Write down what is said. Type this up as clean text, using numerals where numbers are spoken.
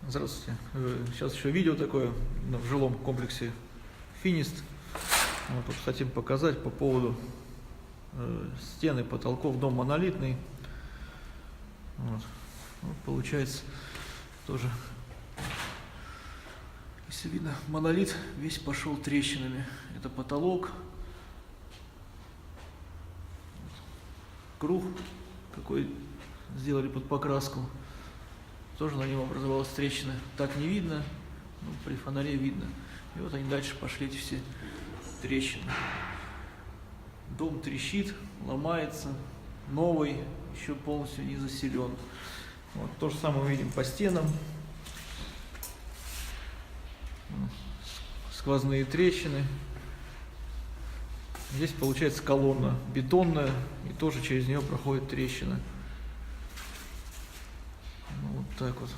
Здравствуйте. Сейчас еще видео такое в жилом комплексе Финист. Вот хотим показать по поводу стены, потолков. Дом монолитный. Вот, получается тоже, если видно, монолит весь пошел трещинами. Это потолок. Круг какой сделали под покраску. Тоже на нем образовалась трещина. Так не видно, но при фонаре видно. И вот они дальше пошли, эти все трещины. Дом трещит, ломается, новый, еще полностью не заселен. Вот, то же самое увидим по стенам. Сквозные трещины. Здесь получается колонна бетонная, и тоже через нее проходит трещина. Вот так вот.